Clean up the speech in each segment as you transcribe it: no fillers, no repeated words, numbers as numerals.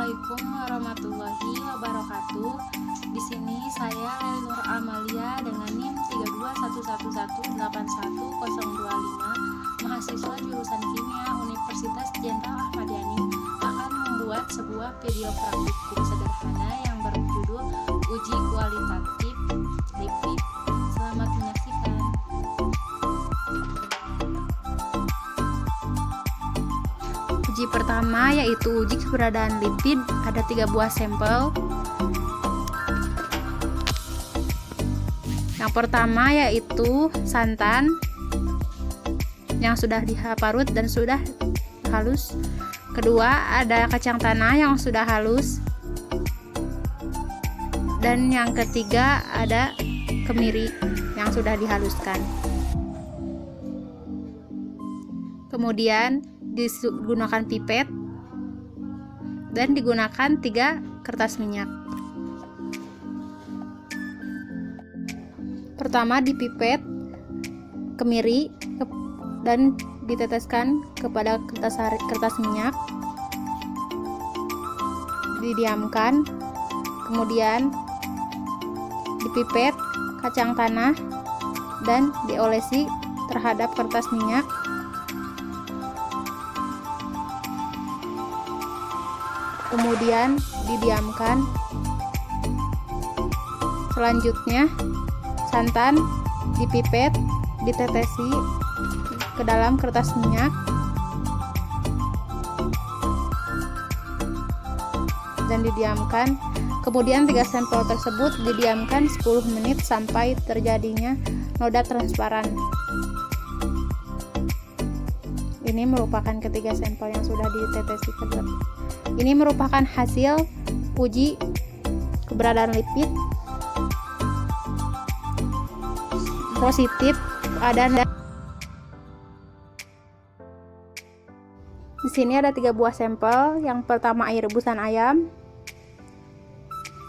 Assalamualaikum warahmatullahi wabarakatuh. Di sini saya Leli Nur Amalia dengan NIM 32111810125, mahasiswa jurusan Kimia Universitas Jenderal Ahmad Yani, akan membuat sebuah video praktikum sederhana yang berjudul Uji Kualitatif Lipid. Selamat menyaksikan. Uji pertama yaitu uji keberadaan lipid. Ada 3 buah sampel. Yang pertama yaitu santan yang sudah diparut dan sudah halus. Kedua ada kacang tanah yang sudah halus. Dan yang ketiga ada kemiri yang sudah dihaluskan. Kemudian digunakan pipet dan digunakan 3 kertas minyak. Pertama dipipet kemiri dan diteteskan kepada kertas minyak, didiamkan. Kemudian dipipet kacang tanah dan diolesi terhadap kertas minyak. Kemudian didiamkan. Selanjutnya santan dipipet, ditetesi ke dalam kertas minyak dan didiamkan. Kemudian 3 sampel tersebut didiamkan 10 menit sampai terjadinya noda transparan. Ini merupakan ketiga sampel yang sudah ditetesi ke dalam. Ini merupakan hasil uji keberadaan lipid positif ada. Di sini ada 3 buah sampel. Yang pertama air rebusan ayam.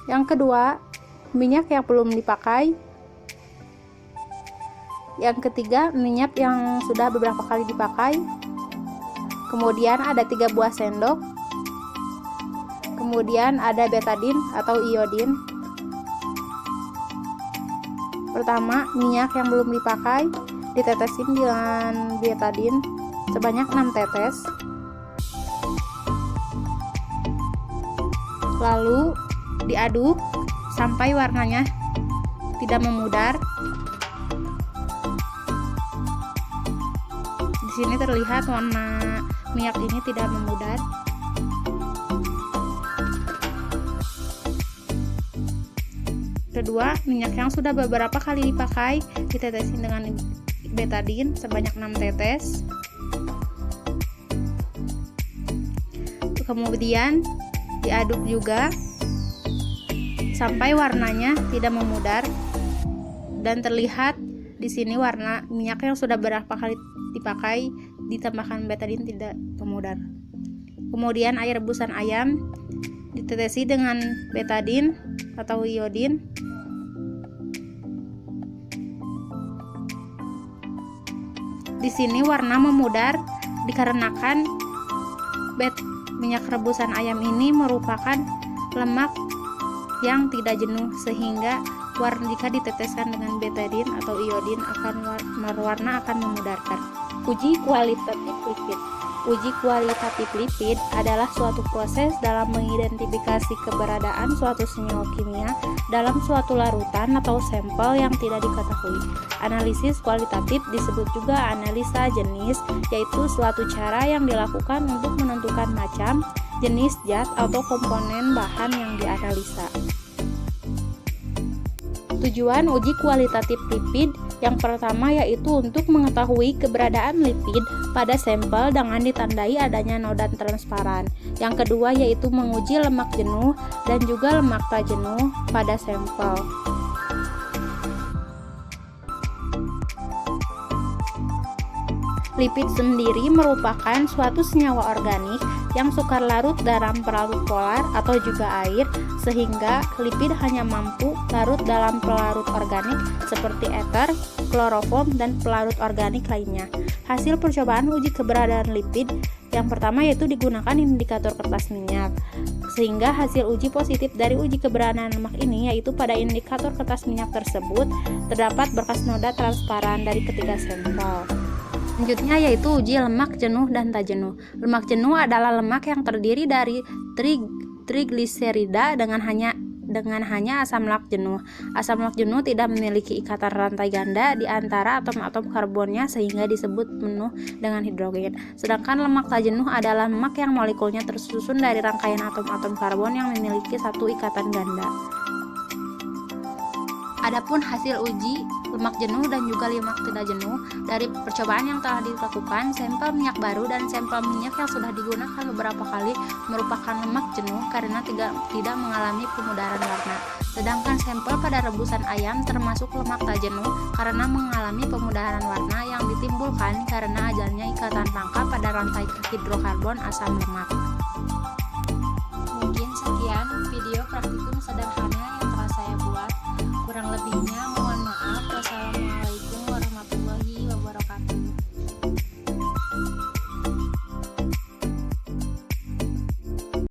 Yang kedua minyak yang belum dipakai. Yang ketiga minyak yang sudah beberapa kali dipakai. Kemudian ada 3 buah sendok. Kemudian ada betadin atau iodin. Pertama, minyak yang belum dipakai ditetesin dengan betadin sebanyak 6 tetes. Lalu diaduk sampai warnanya tidak memudar. Di sini terlihat warna minyak ini tidak memudar. Kedua, minyak yang sudah beberapa kali dipakai ditetesin dengan betadin sebanyak 6 tetes. Kemudian diaduk juga sampai warnanya tidak memudar, dan terlihat di sini warna minyak yang sudah beberapa kali dipakai ditambahkan betadin tidak memudar. Kemudian air rebusan ayam ditetesi dengan betadin atau iodin. Di sini warna memudar dikarenakan minyak rebusan ayam ini merupakan lemak yang tidak jenuh, sehingga jika diteteskan dengan betadin atau iodin warna akan memudarkan. Uji kualitatif lipid. Uji kualitatif lipid adalah suatu proses dalam mengidentifikasi keberadaan suatu senyawa kimia dalam suatu larutan atau sampel yang tidak diketahui. Analisis kualitatif disebut juga analisa jenis, yaitu suatu cara yang dilakukan untuk menentukan macam, jenis zat atau komponen bahan yang dianalisa. Tujuan uji kualitatif lipid yang pertama yaitu untuk mengetahui keberadaan lipid pada sampel dengan ditandai adanya noda transparan. Yang kedua yaitu menguji lemak jenuh dan juga lemak tak jenuh pada sampel. Lipid sendiri merupakan suatu senyawa organik yang sukar larut dalam pelarut polar atau juga air, sehingga lipid hanya mampu larut dalam pelarut organik seperti ether, kloroform, dan pelarut organik lainnya. Hasil percobaan uji keberadaan lipid Yang pertama yaitu digunakan indikator kertas minyak. Sehingga hasil uji positif dari uji keberadaan lemak ini yaitu pada indikator kertas minyak tersebut terdapat berkas noda transparan dari ketiga sampel. Selanjutnya yaitu uji lemak jenuh dan tak jenuh. Lemak jenuh adalah lemak yang terdiri dari trigliserida dengan hanya asam lemak jenuh. Asam lemak jenuh tidak memiliki ikatan rantai ganda di antara atom-atom karbonnya sehingga disebut penuh dengan hidrogen. Sedangkan lemak tak jenuh adalah lemak yang molekulnya tersusun dari rangkaian atom-atom karbon yang memiliki satu ikatan ganda. Adapun hasil uji lemak jenuh dan juga lemak tidak jenuh dari percobaan yang telah dilakukan, sampel minyak baru dan sampel minyak yang sudah digunakan beberapa kali merupakan lemak jenuh karena tidak mengalami pemudaran warna. Sedangkan sampel pada rebusan ayam termasuk lemak tak jenuh karena mengalami pemudaran warna yang ditimbulkan karena adanya ikatan pangkal pada rantai hidrokarbon asam lemak. Mungkin